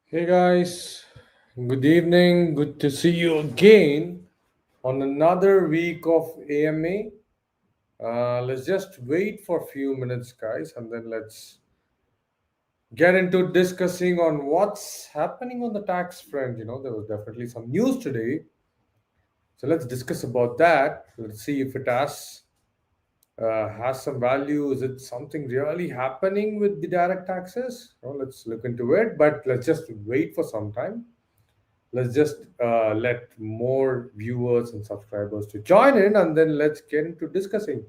Hey guys, good evening. Good to see you again on another week of AMA. Let's just wait for a few minutes, guys, and then let's get into discussing on what's happening on the tax front. There was definitely some news today, so let's discuss about that. Let's see if it has some value. Is it something really happening with the direct taxes? Let's look into it, but let's just wait for some time. Let's just let more viewers and subscribers to join in, and then let's get into discussing.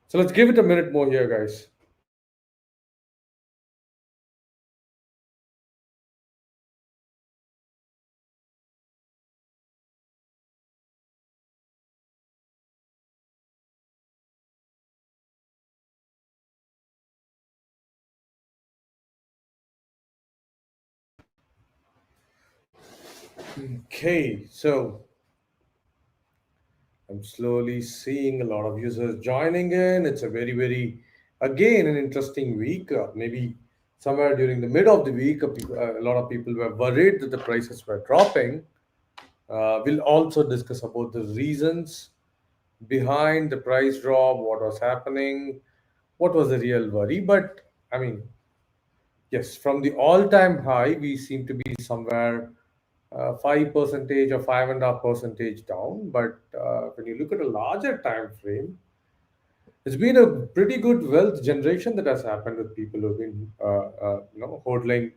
So let's give it a minute more here, guys. Okay, so I'm slowly seeing a lot of users joining in. It's a very, again, an interesting week. Maybe somewhere during the mid of the week, a lot of people were worried that the prices were dropping. We'll also discuss about the reasons behind the price drop, what was happening, what was the real worry. But I mean, yes, from the all-time high, we seem to be somewhere 5% or 5.5% down. But when you look at a larger time frame, it's been a pretty good wealth generation that has happened with people who've been, hodling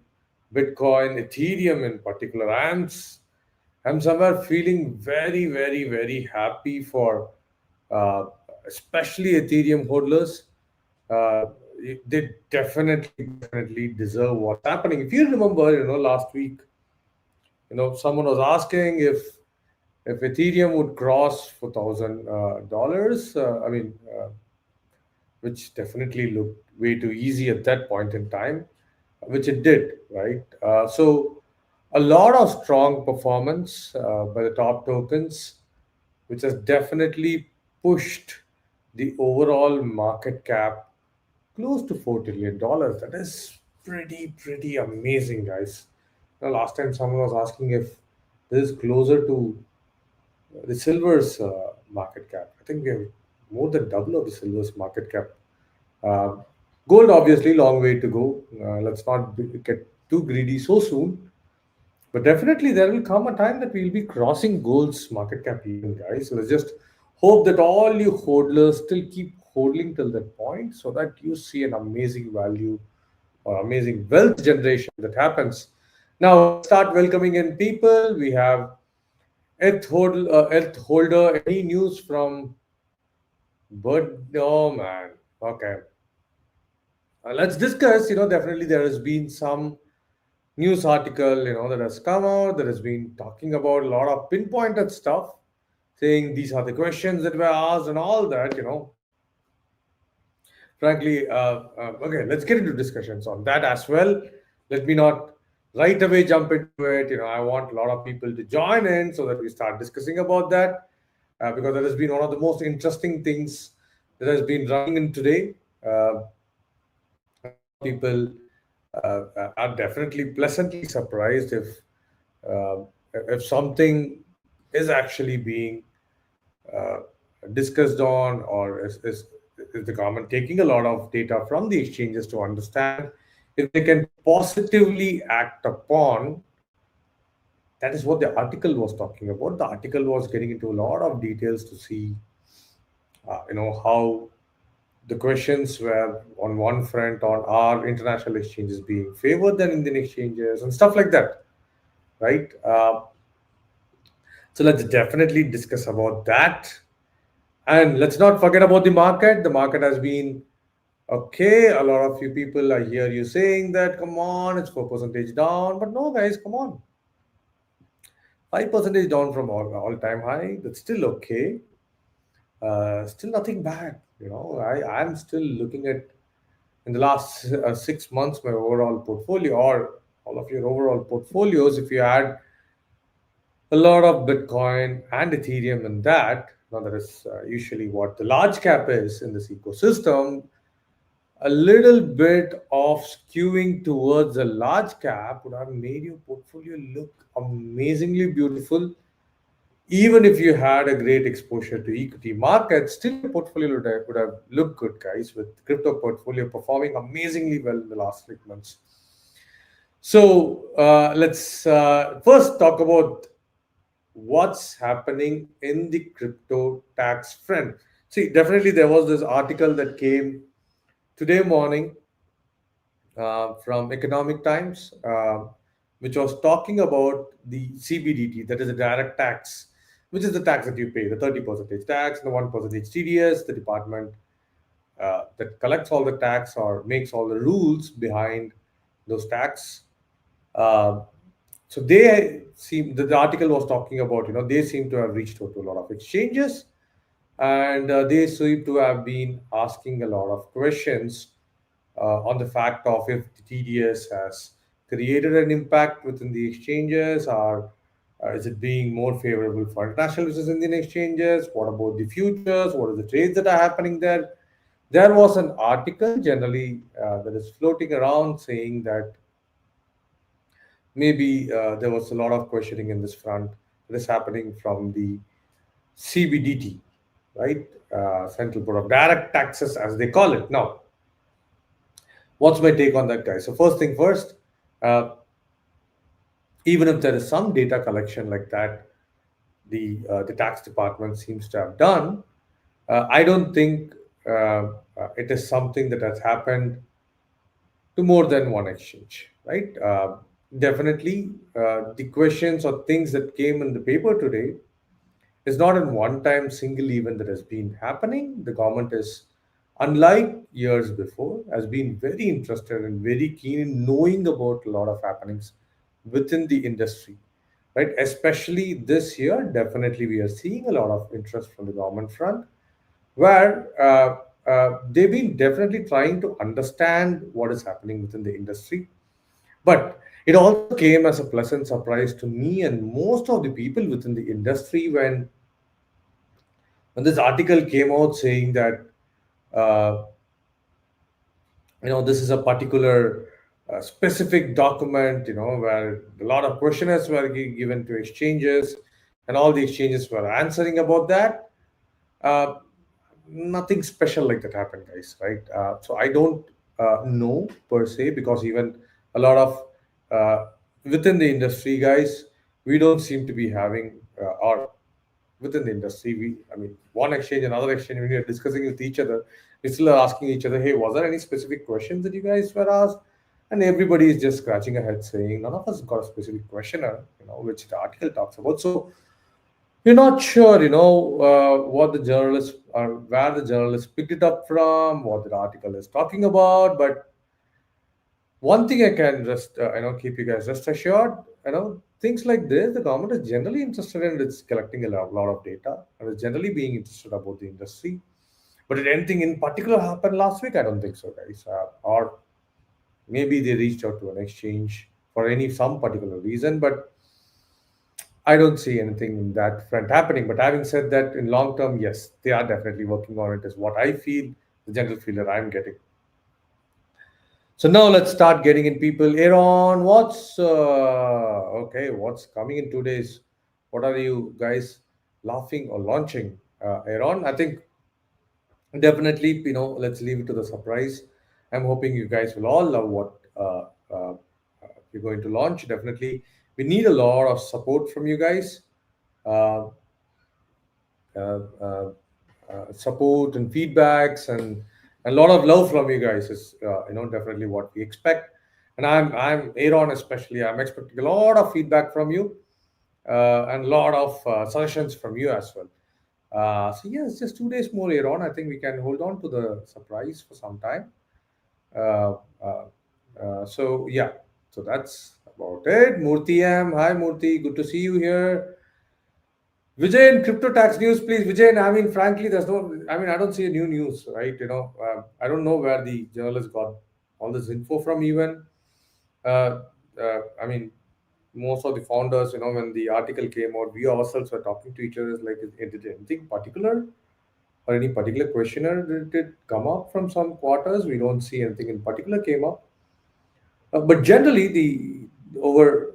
Bitcoin, Ethereum in particular. I'm somewhere feeling very happy for, uh, especially Ethereum hodlers. Uh, they definitely deserve what's happening. If you remember, last week, someone was asking if Ethereum would cross $4,000. Which definitely looked way too easy at that point in time, which it did, right? So a lot of strong performance by the top tokens, which has definitely pushed the overall market cap close to $4 trillion. That is pretty amazing, guys. Last time someone was asking if this is closer to the silver's market cap. I think we have more than double of the silver's market cap. Uh, Gold, obviously, long way to go. Let's not get too greedy so soon. But definitely, there will come a time that we'll be crossing gold's market cap even, guys. So let's just hope that all you hodlers still keep hodling till that point so that you see an amazing value or amazing wealth generation that happens. Now, let's start welcoming in people. We have Earth Holder. Any news from Bird? Oh, man. Okay. Let's discuss. Definitely there has been some news article, that has come out that has been talking about a lot of pinpointed stuff, saying these are the questions that were asked and all that. Frankly, okay, let's get into discussions on that as well. Let me not right away jump into it. I want a lot of people to join in so that we start discussing about that, because that has been one of the most interesting things that has been running in today. A lot of people are definitely pleasantly surprised uh, if something is actually being uh, discussed on, or is the government taking a lot of data from the exchanges to understand if they can positively act upon. That is what the article was talking about. The article was getting into a lot of details to see how the questions were on one front on our international exchanges being favored than Indian exchanges and stuff like that, right? So let's definitely discuss about that. And let's not forget about the market. The market has been okay. A lot of you people, I hear you saying that, come on, it's 4% down. But no, guys, come on. 5% down from all time high. That's still okay. Still nothing bad. I'm still looking at in the last 6 months my overall portfolio, or all of your overall portfolios. If you add a lot of Bitcoin and Ethereum in that, now that is usually what the large cap is in this ecosystem. a little bit of skewing towards a large cap would have made your portfolio look amazingly beautiful. Even if you had a great exposure to equity markets, still your portfolio would have looked good, guys, with crypto portfolio performing amazingly well in the last 6 months. So let's first talk about what's happening in the crypto tax front. See, definitely there was this article that came today morning from Economic Times, which was talking about the CBDT, that is a direct tax, which is the tax that you pay, the 30% tax and the 1% TDS, the department that collects all the tax or makes all the rules behind those tax. Uh, so they seem the article was talking about, they seem to have reached out to a lot of exchanges, and they seem to have been asking a lot of questions on the fact of if the TDS has created an impact within the exchanges, or is it being more favorable for international business Indian exchanges? What about the futures? What are the trades that are happening there? There was an article generally that is floating around saying that maybe there was a lot of questioning in this front that is happening from the CBDT, right? Central Board of Direct Taxes, as they call it. Now, what's my take on that, guys? So, first thing first, uh, even if there is some data collection like that, the tax department seems to have done, I don't think it is something that has happened to more than one exchange, right? Definitely, the questions or things that came in the paper today is not a one-time single event that has been happening. The government is, unlike years before, has been very interested and very keen in knowing about a lot of happenings within the industry, right? Especially this year, definitely we are seeing a lot of interest from the government front, where they've been definitely trying to understand what is happening within the industry. But it also came as a pleasant surprise to me and most of the people within the industry when this article came out saying that uh, this is a particular specific document, where a lot of questionnaires were given to exchanges, and all the exchanges were answering about that. uh, Nothing special like that happened, guys, right? So I don't know per se, because even a lot of uh, within the industry, guys, we don't seem to be having or within the industry, I mean, one exchange, another exchange, when we are discussing with each other, we still are asking each other, hey, was there any specific questions that you guys were asked? And everybody is just scratching a head saying, none of us got a specific questionnaire, which the article talks about. So we're not sure, what the journalist or where the journalist picked it up from, what the article is talking about. But one thing I can just, keep you guys rest assured, things like this, the government is generally interested in it's collecting a lot of data and is generally being interested about the industry. But did anything in particular happen last week? I don't think so, guys. Or maybe they reached out to an exchange for some particular reason, but I don't see anything in that front happening. But having said that, in long term, yes, they are definitely working on it, is what I feel, the general feel that I'm getting. So now let's start getting in people. Aaron, what's coming in 2 days? What are you guys laughing or launching? Aaron, I think definitely, let's leave it to the surprise. I'm hoping you guys will all love what you're going to launch. Definitely, we need a lot of support from you guys. Uh, uh, uh, Support and feedbacks, and a lot of love from you guys is definitely what we expect. And I'm Aaron, especially, I'm expecting a lot of feedback from you, and a lot of suggestions from you as well. So yes, just 2 days more, Aaron. I think we can hold on to the surprise for some time. uh, uh, so yeah, so that's about it. Murthy M, hi Murthy, good to see you here. Vijay, in crypto tax news, please. Vijay, I mean, frankly, there's no, I mean, I don't see a new news, right? I don't know where the journalist got all this info from, even. Uh, I mean, most of the founders, when the article came out, we ourselves were talking to each other, like, is it anything particular? or any particular questionnaire? Did it come up from some quarters? We don't see anything in particular came up. But generally, the over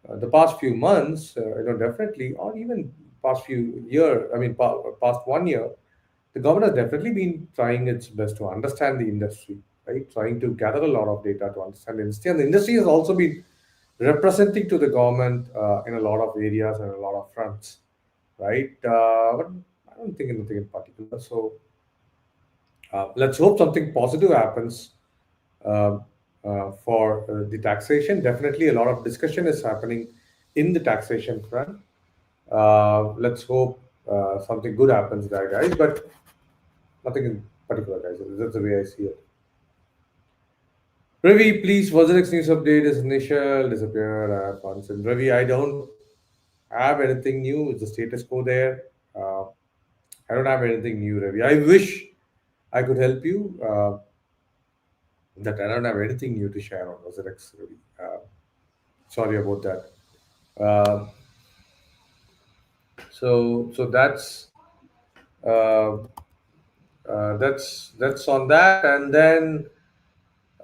the past few months, definitely, or even past few year, I mean, past 1 year, the government has definitely been trying its best to understand the industry, right? Trying to gather a lot of data to understand the industry, and the industry has also been representing to the government in a lot of areas and a lot of fronts, right? But I don't think anything in particular. So let's hope something positive happens uh, for the taxation. Definitely, a lot of discussion is happening in the taxation front. Let's hope something good happens there, guys. But nothing in particular, guys. That's the way I see it. Ravi, please, was the next news update is initial disappeared. I have consent. Ravi, I don't have anything new. It's the status quo there. Uh, I don't have anything new, Ravi. I wish I could help you. That I don't have anything new to share on Osirex, Ravi. Sorry about that. Uh, so uh, that's on that. And then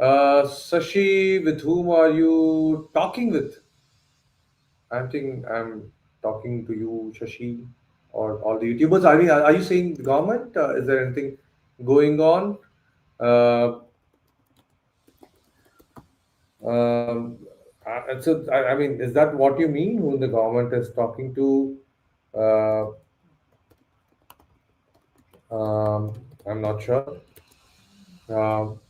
Sashi, with whom are you talking with? I think I'm talking to you, Shashi, or all the YouTubers. I mean, are you saying the government? Is there anything going on? Uh, um, I mean, is that what you mean? Who the government is talking to? Uh, I'm not sure. Um,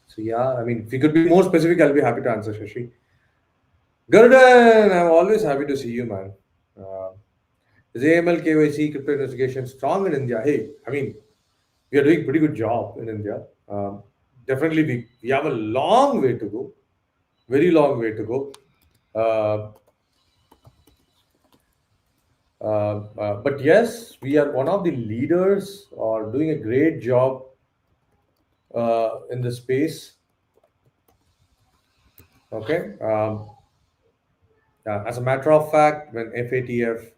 so yeah, I mean, if you could be more specific, I'll be happy to answer, Shashi. Garden, I'm always happy to see you, man. Uh, is AML KYC crypto investigation strong in India? Hey, I mean, we are doing pretty good job in India. Definitely, we have a long way to go, very long way to go. Uh, but yes, we are one of the leaders or doing a great job in the space. Okay. As a matter of fact, when FATF,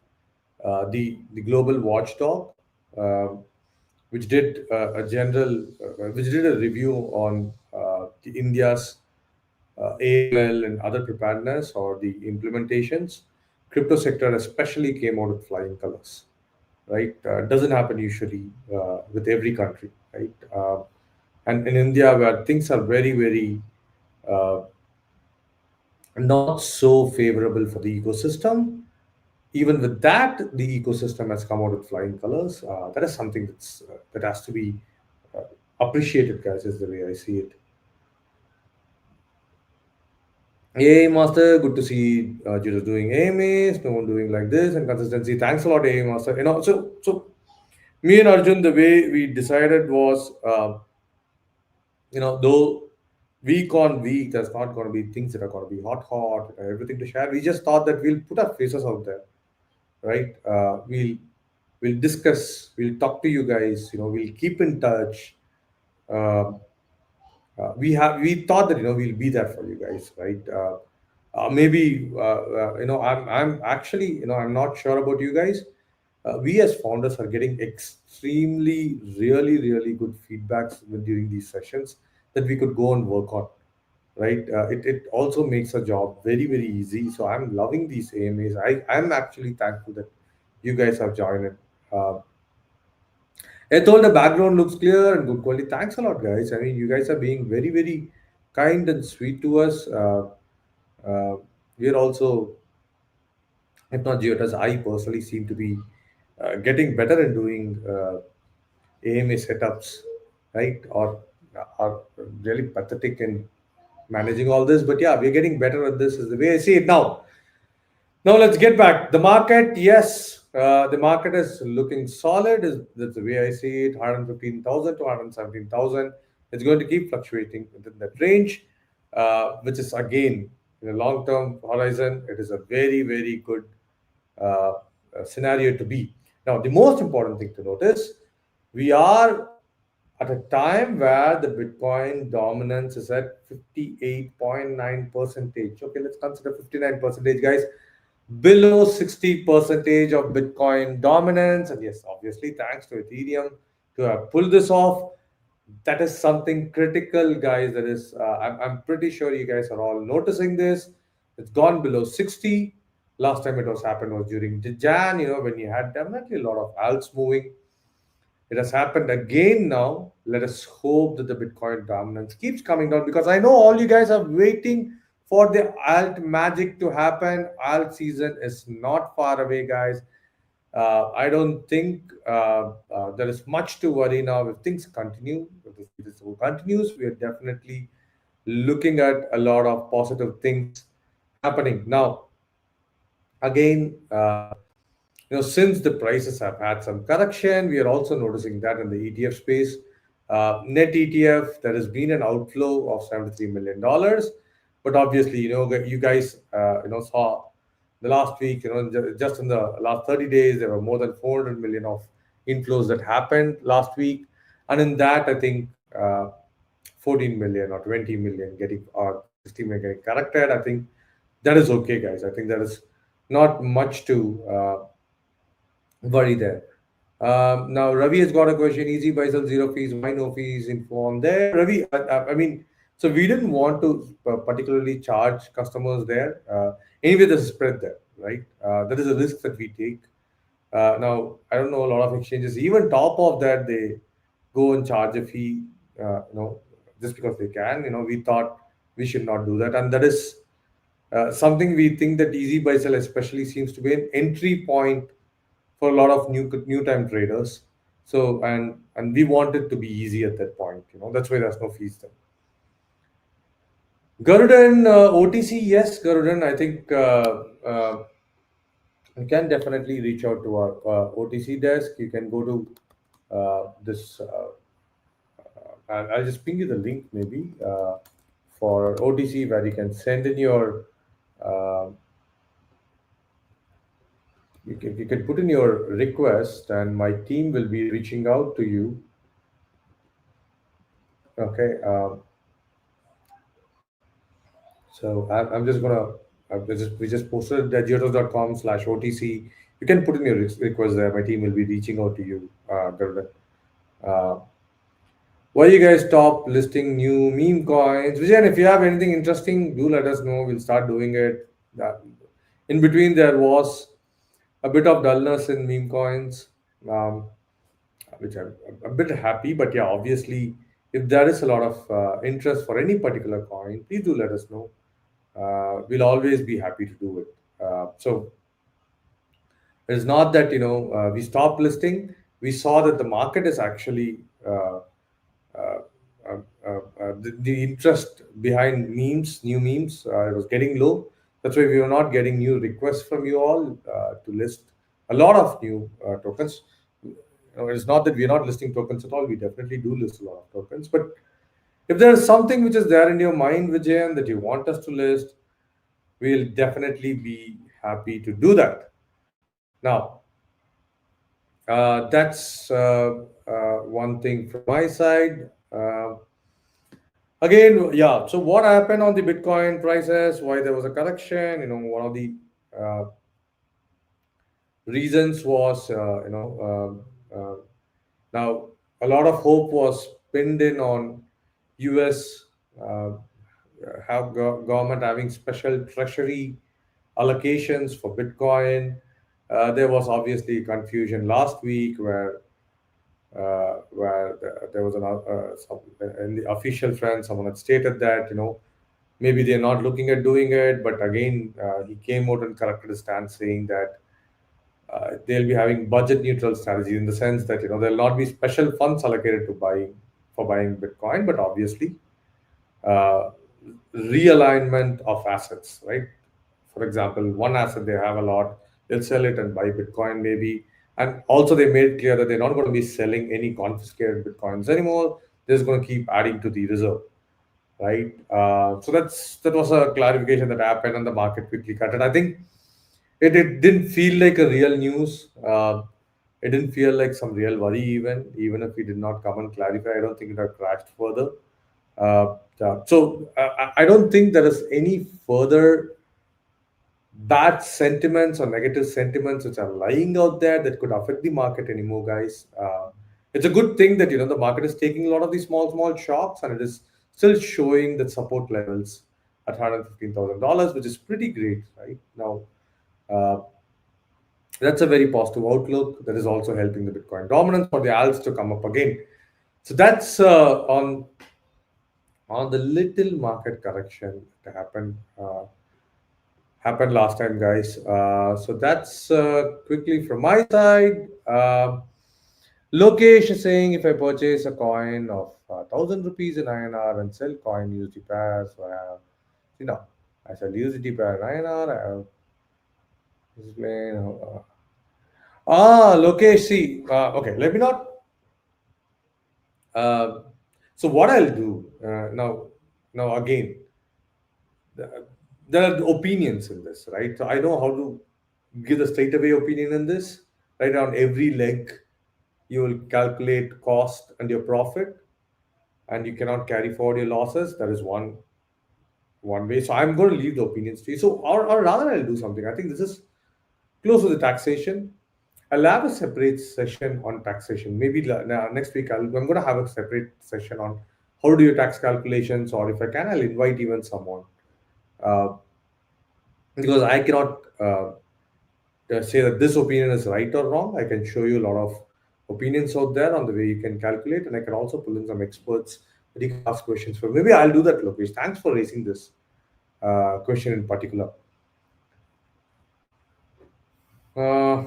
the global watchdog, um which did which did a review on the India's AML and other preparedness or the implementations, crypto sector especially came out with flying colors. Right, doesn't happen usually with every country, right? And in India, where things are very uh, not so favorable for the ecosystem, even with that, the ecosystem has come out with flying colors. That is something that has to be uh, appreciated, guys. Is the way I see it. Hey, Master, good to see Giottus doing AMAs, no one doing like this, and consistency. Thanks a lot, A Master. So me and Arjun, the way we decided was, though week on week, there's not going to be things that are going to be hot, everything to share. We just thought that we'll put our faces out there, right? We'll discuss, we'll talk to you guys. We'll keep in touch. Uh, we thought that we'll be there for you guys, right? Maybe I'm actually I'm not sure about you guys. We as founders are getting extremely really good feedbacks during these sessions that we could go and work on, right? It also makes a job very easy. So I'm loving these AMAs. I'm actually thankful that you guys have joined it. I told the background looks clear and good quality. Thanks a lot, guys. I mean, you guys are being very kind and sweet to us. Uh, we are also, if not Giottus, I personally seem to be getting better in doing AMA setups, right? Or really pathetic in managing all this. But yeah, we're getting better at this, is the way I see it now. Now let's get back. The market, yes, the market is looking solid. That's the way I see it. 115,000 to 117,000. It's going to keep fluctuating within that range, which is again in a long-term horizon. It is a very good uh, scenario to be. Now, the most important thing to notice, we are at a time where the Bitcoin dominance is at 58.9 percentage. Okay, let's consider 59 percentage, guys. below 60 percentage of Bitcoin dominance. And yes, obviously, thanks to Ethereum to have pulled this off. That is something critical, guys. That is, I'm pretty sure you guys are all noticing this. It's gone below 60. Last time it was happened was during the Jan, when you had definitely a lot of alts moving. It has happened again now. Let us hope that the Bitcoin dominance keeps coming down, because I know all you guys are waiting for the alt magic to happen. Alt season is not far away, guys. I don't think there is much to worry now. If things continue, if this continues, we are definitely looking at a lot of positive things happening. Now, again, since the prices have had some correction, we are also noticing that in the ETF space, net ETF, there has been an outflow of $73 million. But obviously, you guys, saw the last week, just in the last 30 days, there were more than 400 million of inflows that happened last week. And in that, I think 14 million or 20 million getting, or 60 million getting corrected. I think that is okay, guys. I think that is not much to worry there. Now, Ravi has got a question. Easy buy sell, zero fees. Why no fees? Info on there. Ravi, I mean, so we didn't want to particularly charge customers there. Anyway, there's a spread there, right? That is a risk that we take. Now, I don't know, a lot of exchanges, even top of that, they go and charge a fee, just because they can. We thought we should not do that. And that is something we think that easy buy sell especially seems to be an entry point for a lot of new time traders. So and we want it to be easy at that point. That's why there's no fees there. Garudan OTC, yes, Garudan. I think you can definitely reach out to our OTC desk. You can go to this. I'll just ping you the link maybe for OTC, where you can send in your. Uh, you can put in your request, and my team will be reaching out to you. Okay. So I'm just gonna we just posted at giottus.com/OTC. You can put in your request there. My team will be reaching out to you, Garuda. Uh, why you guys stop listing new meme coins? Vijayan, if you have anything interesting, do let us know. We'll start doing it. Uh, in between, there was a bit of dullness in meme coins, um, which I'm a bit happy. But yeah, obviously, if there is a lot of interest for any particular coin, please do let us know. We'll always be happy to do it. So it's not that we stopped listing. We saw that the market is actually uh, the interest behind memes, new memes, it was getting low. That's why we were not getting new requests from you all to list a lot of new tokens. It's not that we're not listing tokens at all. We definitely do list a lot of tokens. But if there is something which is there in your mind, Vijayan, that you want us to list, we'll definitely be happy to do that. Now, that's one thing from my side. Again, yeah. So what happened on the Bitcoin prices? Why there was a correction? One of the uh, reasons was, now a lot of hope was pinned in on U.S. Uh, have government having special treasury allocations for Bitcoin. There was obviously confusion last week where there was in the official front, someone had stated that maybe they're not looking at doing it, but again he came out and corrected his stance, saying that they'll be having budget neutral strategy, in the sense that there'll not be special funds allocated to buying Bitcoin, but obviously uh, realignment of assets, right? For example, one asset they have a lot, they'll sell it and buy Bitcoin maybe. And also, they made clear that they're not going to be selling any confiscated Bitcoins anymore. They're just going to keep adding to the reserve, right? So that was a clarification that happened, and the market quickly cut it. I think it didn't feel like a real news. It didn't feel like some real worry, even if we did not come and clarify. I don't think it had crashed further. So I don't think there is any further bad sentiments or negative sentiments which are lying out there that could affect the market anymore, guys. It's a good thing that the market is taking a lot of these small shocks, and it is still showing that support levels at $115,000, which is pretty great right now. Uh, that's a very positive outlook. That is also helping the Bitcoin dominance for the alts to come up again. So that's on the little market correction that happened last time, guys. So that's quickly from my side. Lokesh is saying if I purchase a coin of 1,000 rupees in INR and sell coin USD pair, so I have, you know, I sell USD pair in INR. I have explain. Lokesh, see, okay, let me not. Uh, so what I'll do now again, there are opinions in this, right? So I know how to give the straightaway opinion in this. Right on every leg, you will calculate cost and your profit, and you cannot carry forward your losses. That is one way. So I'm going to leave the opinions to you. So or rather, I'll do something. I think this is close to the taxation. I'll have a separate session on taxation. Maybe next week I'm going to have a separate session on how to do your tax calculations, or if I can, I'll invite even someone. Uh, because I cannot say that this opinion is right or wrong. I can show you a lot of opinions out there on the way you can calculate, and I can also pull in some experts that you can ask questions for. Maybe I'll do that, Lokesh. Thanks for raising this question in particular. Uh,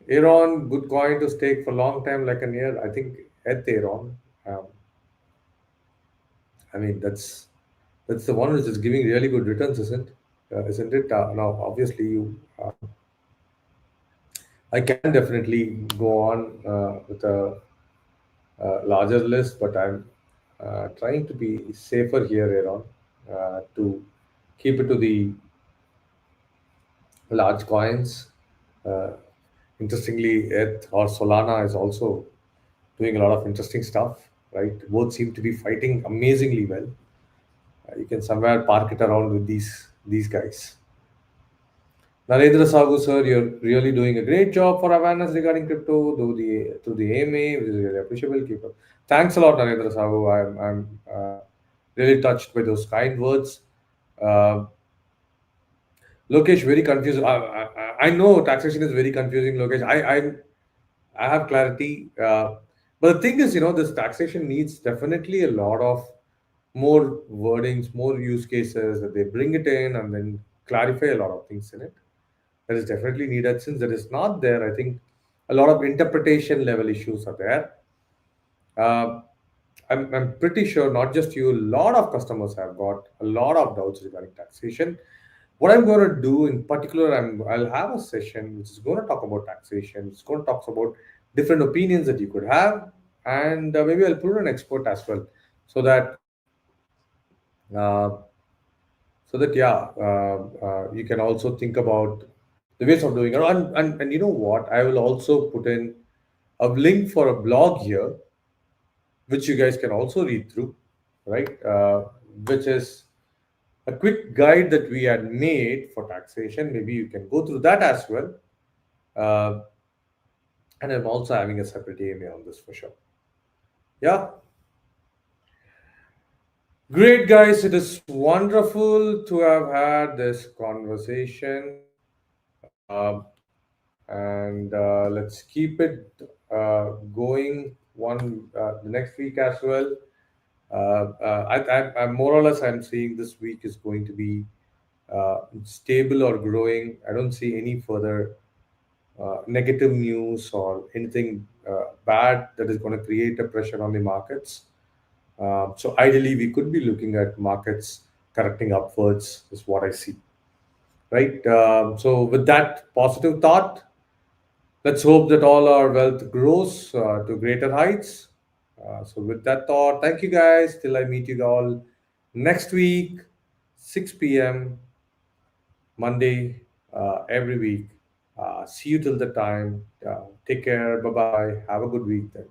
Aaron, good coin to stake for long time, like a year. I think at Aaron. Um, I mean, that's the one which is giving really good returns, isn't it? Now, obviously, I can definitely go on with a larger list, but I'm trying to be safer here, Aaron, to keep it to the large coins. Uh, Interestingly, ETH or Solana is also doing a lot of interesting stuff, right? Both seem to be fighting amazingly well. You can somewhere park it around with these guys. Narendra Sagu, sir, you're really doing a great job for awareness regarding crypto, though the through the AMA, which is really appreciable. Keep up. Thanks a lot, Narendra Sagu. I'm really touched by those kind words. Uh, Lokesh, very confused. I know taxation is very confusing, Lokesh. I have clarity. But the thing is, this taxation needs definitely a lot of more wordings, more use cases that they bring it in and then clarify a lot of things in it. That is definitely needed. Since that is not there, I think a lot of interpretation level issues are there. Uh, I'm pretty sure not just you, a lot of customers have got a lot of doubts regarding taxation. What I'm going to do in particular, I'll have a session which is going to talk about taxation. It's going to talk about different opinions that you could have, and maybe I'll put an expert as well, so that uh, yeah, you can also think about the ways of doing it. And you know what? I will also put in a link for a blog here, which you guys can also read through, right? Which is a quick guide that we had made for taxation. Maybe you can go through that as well. Uh, and I'm also having a separate AMA on this for sure. Yeah, great guys. It is wonderful to have had this conversation. Um, and let's keep it going the next week as well. I'm more or less I'm seeing this week is going to be stable or growing. I don't see any further negative news or anything bad that is going to create a pressure on the markets. So ideally, we could be looking at markets correcting upwards, is what I see. Right. So with that positive thought, let's hope that all our wealth grows to greater heights. So, with that thought, thank you guys. Till I meet you all next week, 6 p.m. Monday, every week. See you till the time. Take care. Bye bye. Have a good week then.